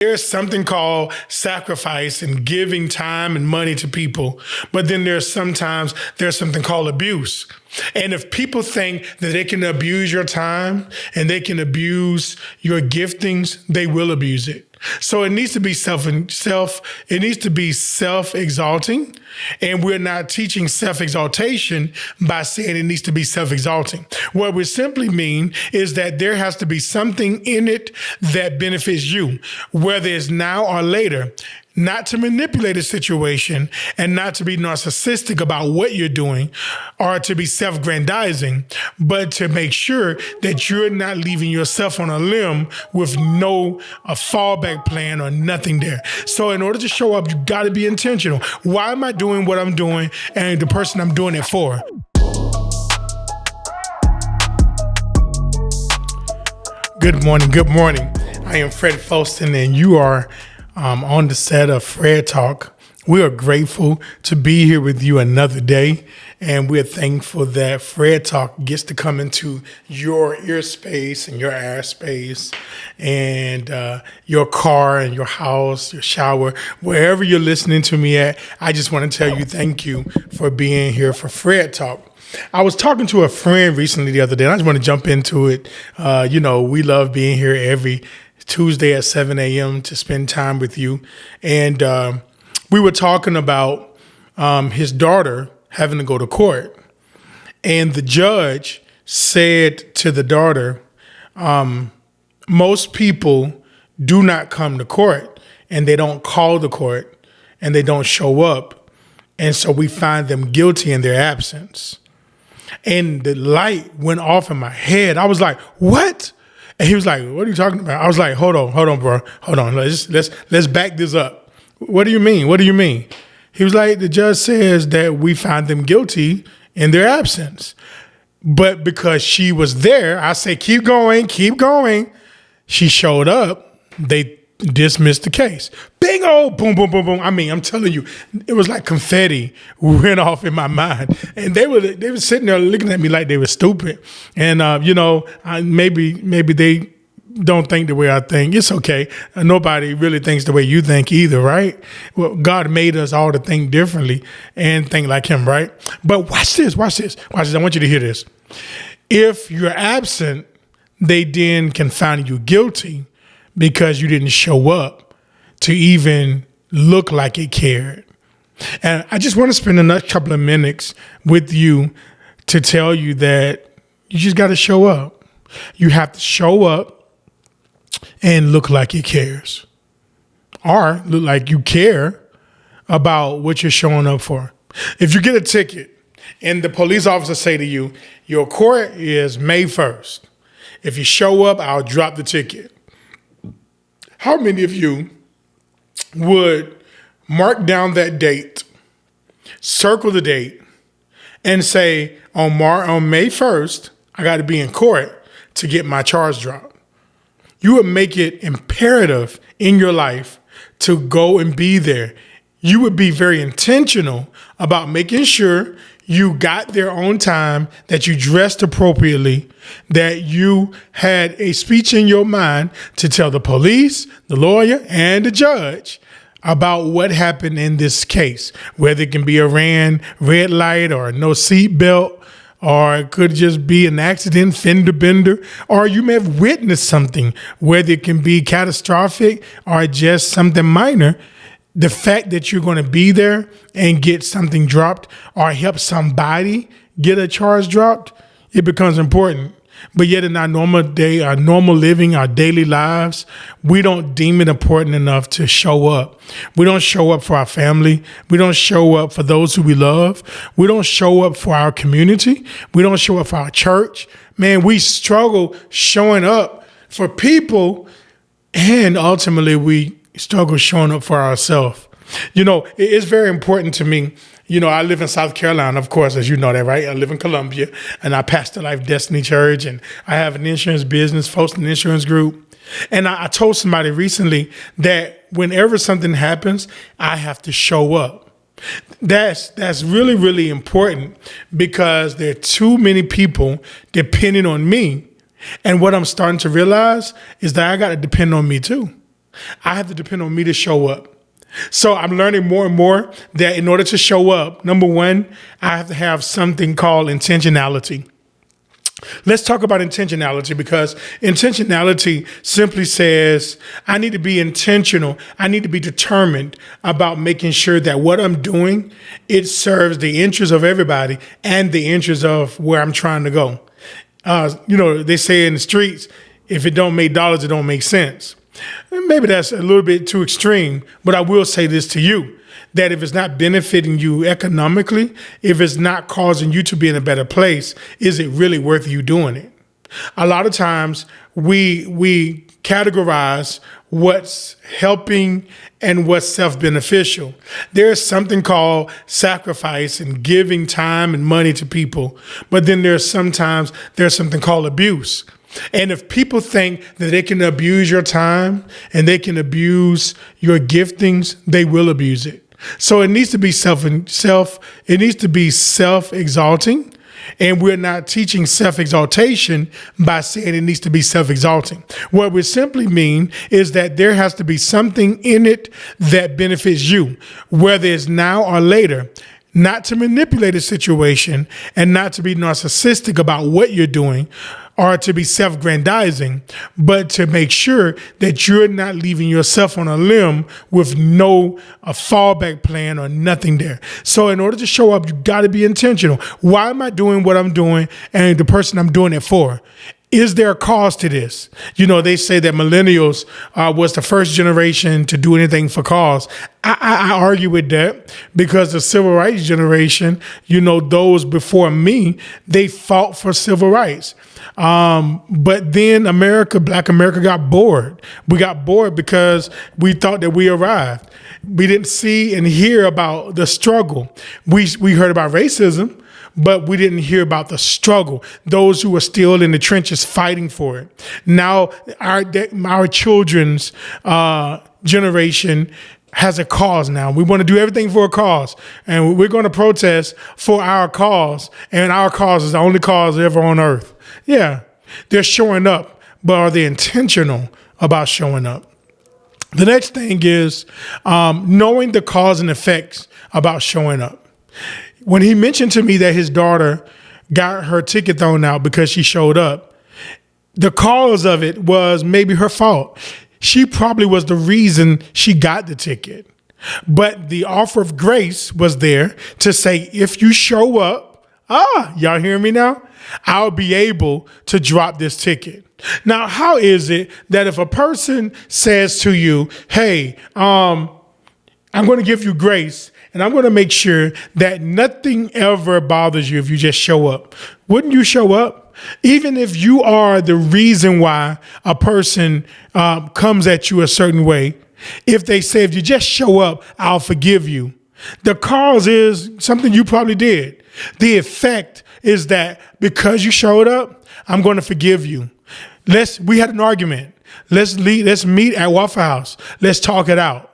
There's something called sacrifice and giving time and money to people. But then there's something called abuse. And if people think that they can abuse your time and they can abuse your giftings, they will abuse it. So it needs to be self-exalting. And we're not teaching self-exaltation by saying it needs to be self-exalting. What we simply mean is that there has to be something in it that benefits you, whether it's now or later. Not to manipulate a situation and not to be narcissistic about what you're doing or to be self-grandizing, but to make sure that you're not leaving yourself on a limb with no fallback plan or nothing there. So in order to show up, you got to be intentional. Why am I doing what I'm doing and the person I'm doing it for? Good morning. Good morning. I am Fred Folston, and you are on the set of Fred Talk. We are grateful to be here with you another day, and we're thankful that Fred Talk gets to come into your ear space and your air space and your car and your house, your shower, wherever you're listening to me at. I just want to tell you thank you for being here for Fred Talk. I was talking to a friend recently the other day, and I just want to jump into it. We love being here every Tuesday at 7 a.m. to spend time with you. And we were talking about his daughter having to go to court. And the judge said to the daughter, most people do not come to court, and they don't call the court, and they don't show up. And so we find them guilty in their absence. And the light went off in my head. I was like, what? And he was like, what are you talking about? I was like, hold on, bro. Hold on. Let's back this up. What do you mean? What do you mean? He was like, the judge says that we find them guilty in their absence. But because she was there, I say, keep going. She showed up. They dismissed the case. Bingo, boom, boom, boom, boom. I mean, I'm telling you, it was like confetti went off in my mind. And they were sitting there looking at me like they were stupid. And, maybe they don't think the way I think. It's okay. Nobody really thinks the way you think either, right? Well, God made us all to think differently and think like him, right? But watch this. I want you to hear this. If you're absent, they then can find you guilty because you didn't show up to even look like it cared. And I just want to spend the next couple of minutes with you to tell you that you just got to show up. You have to show up and look like it cares, or look like you care about what you're showing up for. If you get a ticket and the police officer say to you, your court is May 1st. If you show up, I'll drop the ticket. How many of you would mark down that date, circle the date, and say, on May 1st, I got to be in court to get my charge dropped? You would make it imperative in your life to go and be there. You would be very intentional about making sure you got there on time, that you dressed appropriately, that you had a speech in your mind to tell the police, the lawyer, and the judge about what happened in this case, whether it can be a red light or no seat belt, or it could just be an accident, fender bender, or you may have witnessed something, whether it can be catastrophic or just something minor. The fact that you're going to be there and get something dropped or help somebody get a charge dropped, it becomes important. But yet in our normal day, our normal living, our daily lives, we don't deem it important enough to show up. We don't show up for our family. We don't show up for those who we love. We don't show up for our community. We don't show up for our church. Man, we struggle showing up for people, and ultimately we struggle showing up for ourselves. It's very important to me. I live in South Carolina, of course, as you know that, right? I live in Columbia, and I pastor Life Destiny Church, and I have an insurance business, Folston Insurance Group. And I told somebody recently that whenever something happens, I have to show up. That's really, really important because there are too many people depending on me. And what I'm starting to realize is that I got to depend on me too. I have to depend on me to show up. So I'm learning more and more that in order to show up, number one, I have to have something called intentionality. Let's talk about intentionality, because intentionality simply says I need to be intentional. I need to be determined about making sure that what I'm doing, it serves the interests of everybody and the interests of where I'm trying to go. They say in the streets, if it don't make dollars, it don't make sense. Maybe that's a little bit too extreme, but I will say this to you, that if it's not benefiting you economically, if it's not causing you to be in a better place, is it really worth you doing it? A lot of times we categorize what's helping and what's self-beneficial. There's something called sacrifice and giving time and money to people, but then there's something called abuse. And if people think that they can abuse your time and they can abuse your giftings, they will abuse it. So it needs to be self-exalting. And we're not teaching self-exaltation by saying it needs to be self-exalting. What we simply mean is that there has to be something in it that benefits you, whether it's now or later. Not to manipulate a situation and not to be narcissistic about what you're doing or to be self-grandizing, but to make sure that you're not leaving yourself on a limb with no fallback plan or nothing there. So in order to show up, you got to be intentional. Why am I doing what I'm doing and the person I'm doing it for? Is there a cause to this? They say that millennials was the first generation to do anything for cause. I argue with that, because the civil rights generation, those before me, they fought for civil rights. But then Black America got bored. We got bored because we thought that we arrived. We didn't see and hear about the struggle. We heard about racism, but we didn't hear about the struggle, those who were still in the trenches fighting for it. Now our children's generation has a cause now. We want to do everything for a cause, and we're going to protest for our cause, and our cause is the only cause ever on earth. Yeah, they're showing up, but are they intentional about showing up? The next thing is knowing the cause and effects about showing up. When he mentioned to me that his daughter got her ticket thrown out because she showed up, the cause of it was maybe her fault. She probably was the reason she got the ticket. But the offer of grace was there to say, if you show up, y'all hear me now? I'll be able to drop this ticket. Now, how is it that if a person says to you, hey, I'm going to give you grace, and I'm going to make sure that nothing ever bothers you if you just show up, wouldn't you show up? Even if you are the reason why a person comes at you a certain way, if they say, if you just show up, I'll forgive you. The cause is something you probably did. The effect is that because you showed up, I'm going to forgive you. We had an argument. Let's meet at Waffle House. Let's talk it out.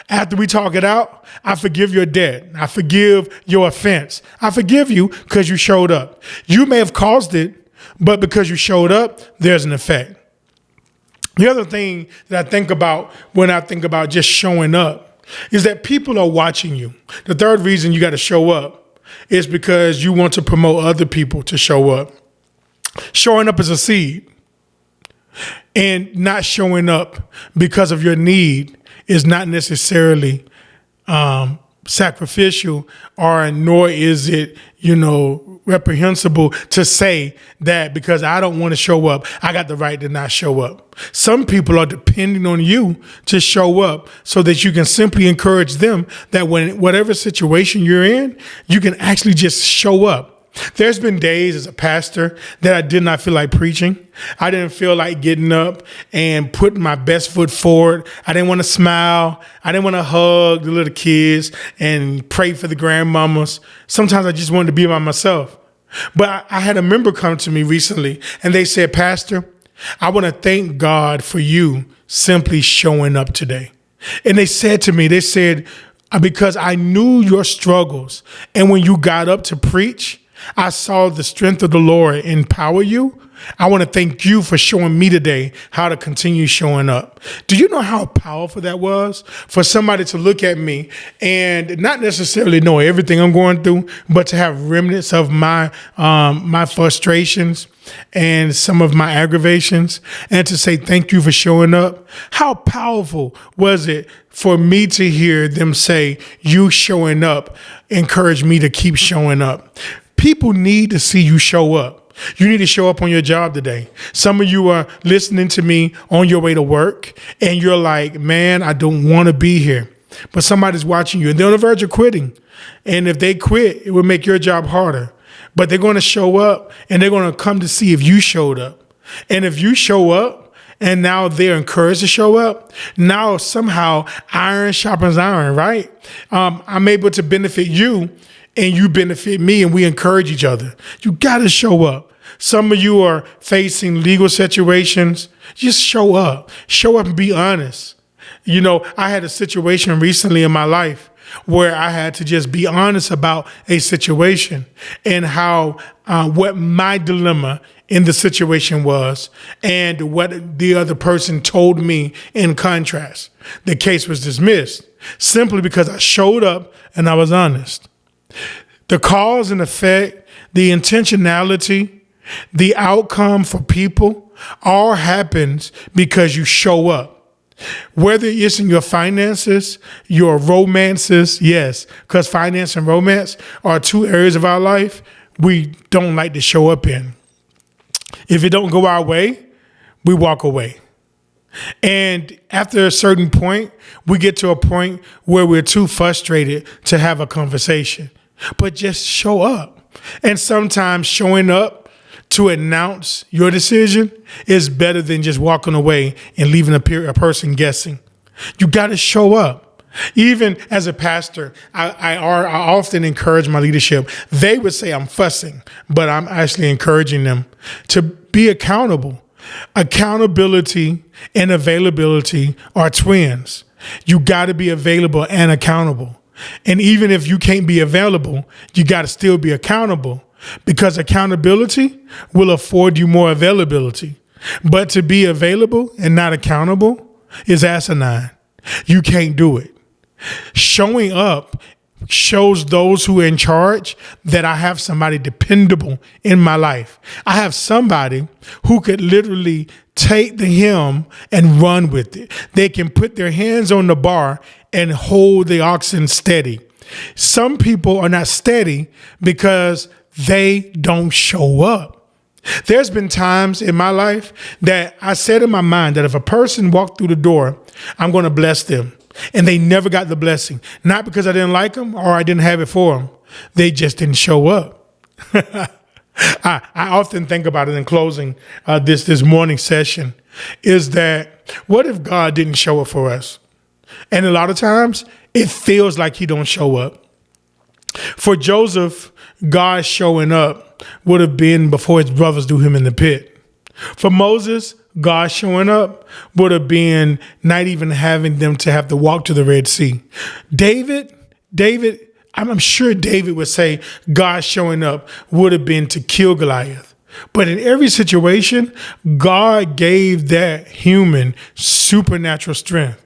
After we talk it out, I forgive your debt. I forgive your offense. I forgive you because you showed up. You may have caused it, but because you showed up, there's an effect. The other thing that I think about when I think about just showing up is that people are watching you. The third reason you got to show up is because you want to promote other people to show up. Showing up is a seed, and not showing up because of your need is not necessarily sacrificial, or nor is it, reprehensible to say that because I don't want to show up, I got the right to not show up. Some people are depending on you to show up so that you can simply encourage them that when whatever situation you're in, you can actually just show up. There's been days as a pastor that I did not feel like preaching. I didn't feel like getting up and putting my best foot forward. I didn't want to smile. I didn't want to hug the little kids and pray for the grandmamas. Sometimes I just wanted to be by myself. But I had a member come to me recently and they said, Pastor, I want to thank God for you simply showing up today. And they said to me, because I knew your struggles. And when you got up to preach, I saw the strength of the Lord empower you. I want to thank you for showing me today how to continue showing up. Do you know how powerful that was for somebody to look at me and not necessarily know everything I'm going through, but to have remnants of my frustrations and some of my aggravations, and to say thank you for showing up? How powerful was it for me to hear them say, you showing up encouraged me to keep showing up? People need to see you show up. You need to show up on your job today. Some of you are listening to me on your way to work and you're like, man, I don't want to be here. But somebody's watching you and they're on the verge of quitting. And if they quit, it will make your job harder. But they're going to show up and they're going to come to see if you showed up. And if you show up and now they're encouraged to show up, now somehow iron sharpens iron, right? I'm able to benefit you and you benefit me, and we encourage each other. You got to show up. Some of you are facing legal situations. Just show up. Show up and be honest. You know, I had a situation recently in my life where I had to just be honest about a situation and how what my dilemma in the situation was and what the other person told me in contrast. The case was dismissed simply because I showed up and I was honest. The cause and effect, the intentionality, the outcome for people all happens because you show up. Whether it's in your finances, your romances, yes, because finance and romance are two areas of our life we don't like to show up in. If it don't go our way, we walk away. And after a certain point, we get to a point where we're too frustrated to have a conversation. But just show up. And sometimes showing up to announce your decision is better than just walking away and leaving a person guessing. You got to show up. Even as a pastor, I often encourage my leadership. They would say I'm fussing, but I'm actually encouraging them to be accountable. Accountability and availability are twins. You got to be available and accountable. And even if you can't be available, you got to still be accountable, because accountability will afford you more availability. But to be available and not accountable is asinine. You can't do it. Showing up shows those who are in charge that I have somebody dependable in my life. I have somebody who could literally take the helm and run with it. They can put their hands on the bar and hold the oxen steady. Some people are not steady because they don't show up. There's been times in my life that I said in my mind that if a person walked through the door, I'm going to bless them. And they never got the blessing. Not because I didn't like them or I didn't have it for them. They just didn't show up. I often think about it in closing this morning session, is that what if God didn't show up for us? And a lot of times it feels like he don't show up. For Joseph, God showing up would have been before his brothers threw him in the pit. For Moses, God showing up would have been not even having them to have to walk to the Red Sea. David, I'm sure David would say God showing up would have been to kill Goliath. But in every situation, God gave that human supernatural strength.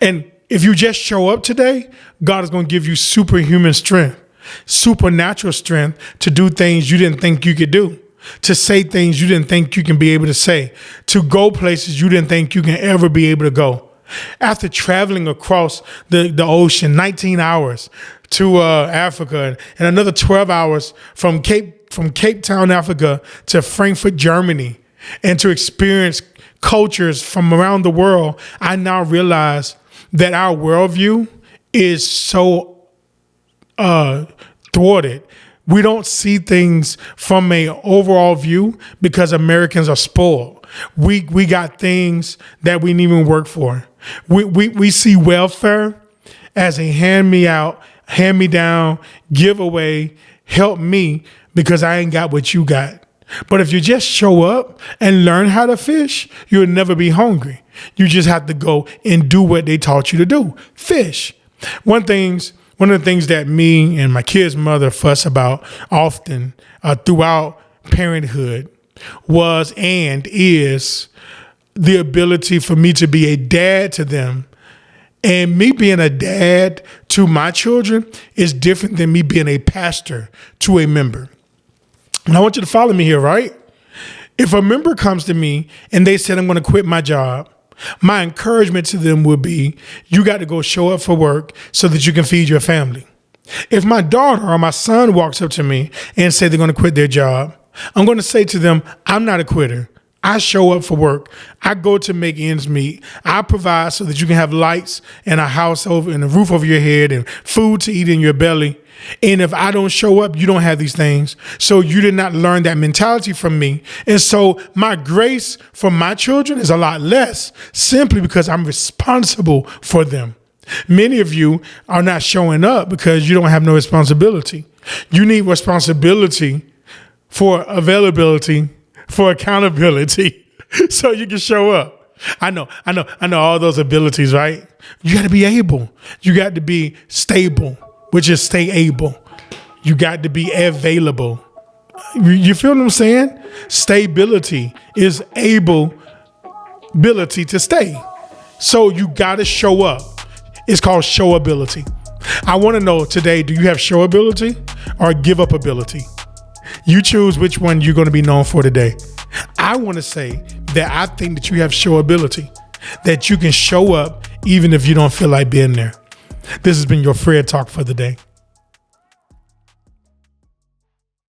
And if you just show up today, God is going to give you superhuman strength, supernatural strength to do things you didn't think you could do, to say things you didn't think you can be able to say, to go places you didn't think you can ever be able to go. After traveling across the ocean, 19 hours to Africa, and another 12 hours from Cape Town, Africa to Frankfurt, Germany, and to experience cultures from around the world, I now realize that our worldview is so thwarted. We don't see things from an overall view because Americans are spoiled. We got things that we didn't even work for. We see welfare as a hand me out, hand me down, give away, help me because I ain't got what you got. But if you just show up and learn how to fish, you'll never be hungry. You just have to go and do what they taught you to do, fish. One of the things that me and my kid's mother fuss about often throughout parenthood was and is the ability for me to be a dad to them. And me being a dad to my children is different than me being a pastor to a member. And I want you to follow me here, right? If a member comes to me and they said, I'm going to quit my job, my encouragement to them would be, you got to go show up for work so that you can feed your family. If my daughter or my son walks up to me and say they're going to quit their job, I'm going to say to them, I'm not a quitter. I show up for work. I go to make ends meet. I provide so that you can have lights and a house over and a roof over your head and food to eat in your belly. And if I don't show up, you don't have these things. So you did not learn that mentality from me. And so my grace for my children is a lot less simply because I'm responsible for them. Many of you are not showing up because you don't have no responsibility. You need responsibility for availability, for accountability, so you can show up. I know all those abilities, right? You got to be able. You got to be stable, which is stay able. You got to be available. You feel what I'm saying? Stability is ability to stay. So you got to show up. It's called showability. I want to know today, do you have showability or give up ability? You choose which one you're going to be known for today. I want to say that I think that you have showability, that you can show up even if you don't feel like being there. This has been your Fred Talk for the day.